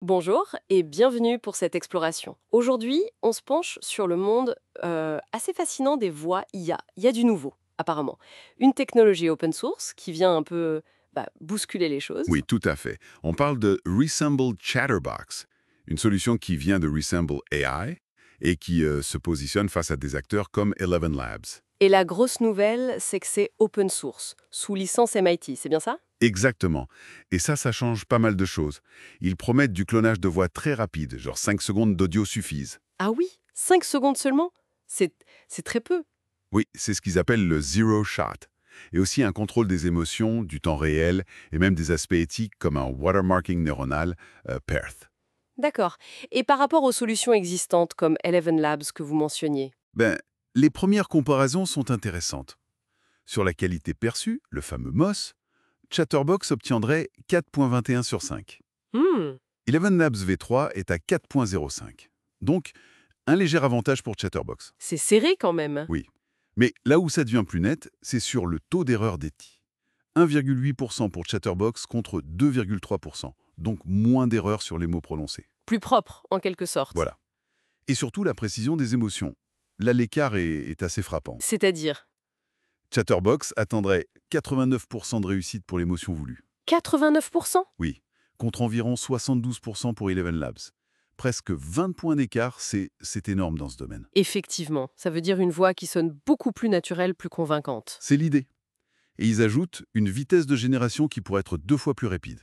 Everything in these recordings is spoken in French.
Bonjour et bienvenue pour cette exploration. Aujourd'hui, on se penche sur le monde assez fascinant des voix IA. Il y a du nouveau, apparemment. Une technologie open source qui vient un peu bousculer les choses. Oui, tout à fait. On parle de Resemble Chatterbox, une solution qui vient de Resemble AI et qui se positionne face à des acteurs comme Eleven Labs. Et la grosse nouvelle, c'est que c'est open source, sous licence MIT, c'est bien ça? Exactement. Et ça change pas mal de choses. Ils promettent du clonage de voix très rapide, genre 5 secondes d'audio suffisent. Ah oui, 5 secondes seulement? C'est c'est très peu. Oui, c'est ce qu'ils appellent le zero shot. Et aussi un contrôle des émotions, du temps réel, et même des aspects éthiques comme un watermarking neuronal, PERT. D'accord. Et par rapport aux solutions existantes comme Eleven Labs que vous mentionniez? Ben, les premières comparaisons sont intéressantes. Sur la qualité perçue, le fameux MOS, Chatterbox obtiendrait 4.21 sur 5. Hmm, Eleven Labs V3 est à 4.05. Donc, un léger avantage pour Chatterbox. c'est serré quand même. Oui. Mais là où ça devient plus net, c'est sur le taux d'erreur d'ETI. 1,8% pour Chatterbox contre 2,3%. Donc moins d'erreurs sur les mots prononcés. Plus propre, en quelque sorte. Voilà. Et surtout la précision des émotions. Là, l'écart est assez frappant. C'est-à-dire Chatterbox attendrait 89% de réussite pour l'émotion voulue. 89%? Oui, contre environ 72% pour Eleven Labs. Presque 20 points d'écart, c'est énorme dans ce domaine. Effectivement, ça veut dire une voix qui sonne beaucoup plus naturelle, plus convaincante. C'est l'idée. Et ils ajoutent une vitesse de génération qui pourrait être 2 fois plus rapide.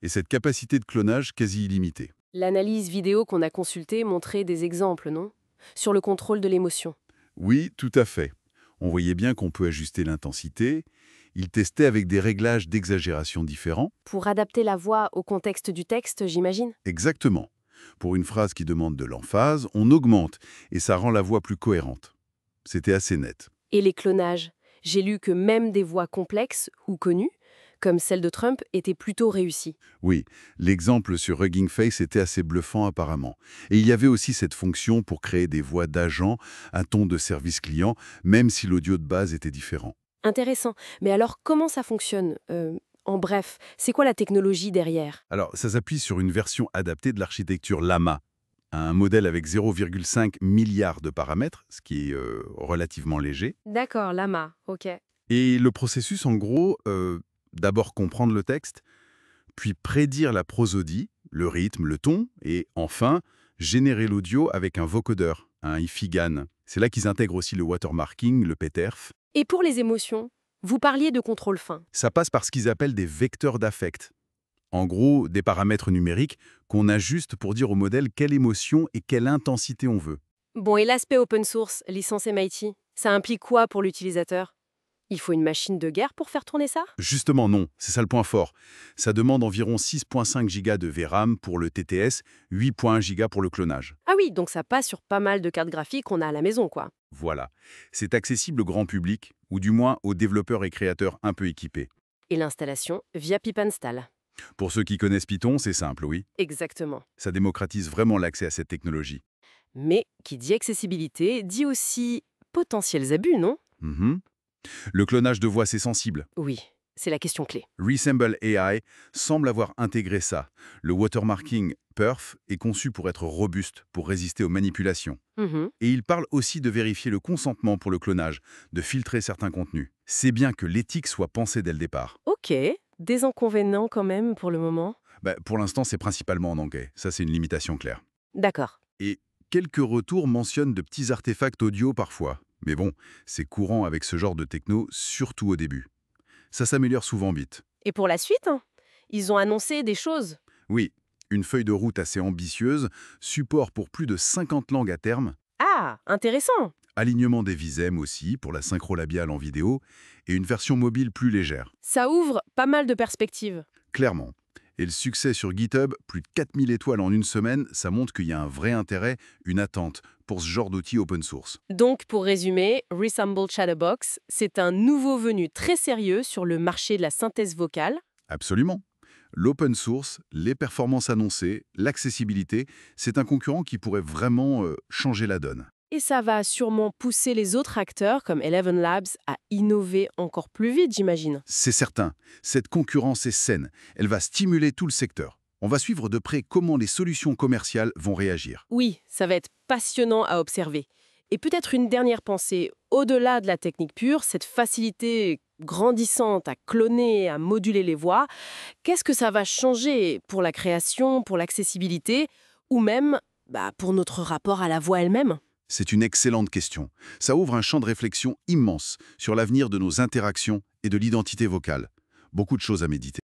Et cette capacité de clonage quasi illimitée. L'analyse vidéo qu'on a consultée montrait des exemples, non? Sur le contrôle de l'émotion. Oui, tout à fait. On voyait bien qu'on peut ajuster l'intensité. Ils testaient avec des réglages d'exagération différents. Pour adapter la voix au contexte du texte, j'imagine? Exactement. Pour une phrase qui demande de l'emphase, on augmente et ça rend la voix plus cohérente. C'était assez net. Et les clonages? J'ai lu que même des voix complexes ou connues, comme celle de Trump, étaient plutôt réussies. Oui, l'exemple sur Hugging Face était assez bluffant apparemment. Et il y avait aussi cette fonction pour créer des voix d'agents, un ton de service client, même si l'audio de base était différent. Intéressant. Mais alors, comment ça fonctionne? En bref, c'est quoi la technologie derrière? Alors, ça s'appuie sur une version adaptée de l'architecture Llama, un modèle avec 0,5 milliard de paramètres, ce qui est relativement léger. D'accord, lama, ok. Et le processus, en gros, d'abord comprendre le texte, puis prédire la prosodie, le rythme, le ton, et enfin, générer l'audio avec un vocodeur, un IFIGAN. C'est là qu'ils intègrent aussi le watermarking, le PTERF. Et pour les émotions, vous parliez de contrôle fin. Ça passe par ce qu'ils appellent des vecteurs d'affect. En gros, des paramètres numériques qu'on ajuste pour dire au modèle quelle émotion et quelle intensité on veut. Bon, et l'aspect open source, licence MIT, ça implique quoi pour l'utilisateur? Il faut une machine de guerre pour faire tourner ça? Justement non, c'est ça le point fort. Ça demande environ 6,5 Go de VRAM pour le TTS, 8,1 Go pour le clonage. Ah oui, donc ça passe sur pas mal de cartes graphiques qu'on a à la maison, quoi. Voilà. C'est accessible au grand public, ou du moins aux développeurs et créateurs un peu équipés. Et l'installation via PipInstall. Pour ceux qui connaissent Python, c'est simple, oui. Exactement. Ça démocratise vraiment l'accès à cette technologie. Mais qui dit accessibilité dit aussi potentiels abus, non? Mhm. Le clonage de voix, c'est sensible. Oui, c'est la question clé. Resemble AI semble avoir intégré ça. Le watermarking PERF est conçu pour être robuste, pour résister aux manipulations. Mhm. Et il parle aussi de vérifier le consentement pour le clonage, de filtrer certains contenus. C'est bien que l'éthique soit pensée dès le départ. Ok, des inconvénients quand même pour le moment. Pour l'instant, c'est principalement en anglais. Ça, c'est une limitation claire. D'accord. Et quelques retours mentionnent de petits artefacts audio parfois. Mais bon, c'est courant avec ce genre de techno, surtout au début. Ça s'améliore souvent vite. Et pour la suite, hein, ils ont annoncé des choses. Oui, une feuille de route assez ambitieuse, support pour plus de 50 langues à terme, Ah, intéressant. alignement des visèmes aussi pour la synchro labiale en vidéo, et une version mobile plus légère. Ça ouvre pas mal de perspectives. Clairement. Et le succès sur GitHub, plus de 4000 étoiles en une semaine, ça montre qu'il y a un vrai intérêt, une attente pour ce genre d'outils open source. Donc, pour résumer, Resemble Chatterbox, c'est un nouveau venu très sérieux sur le marché de la synthèse vocale. Absolument. L'open source, les performances annoncées, l'accessibilité, c'est un concurrent qui pourrait vraiment changer la donne. Et ça va sûrement pousser les autres acteurs, comme Eleven Labs, à innover encore plus vite, j'imagine. C'est certain, cette concurrence est saine, elle va stimuler tout le secteur. On va suivre de près comment les solutions commerciales vont réagir. Oui, ça va être passionnant à observer. Et peut-être une dernière pensée, au-delà de la technique pure, cette facilité grandissante à cloner, à moduler les voix, qu'est-ce que ça va changer pour la création, pour l'accessibilité, ou même pour notre rapport à la voix elle-même? C'est une excellente question. Ça ouvre un champ de réflexion immense sur l'avenir de nos interactions et de l'identité vocale. Beaucoup de choses à méditer.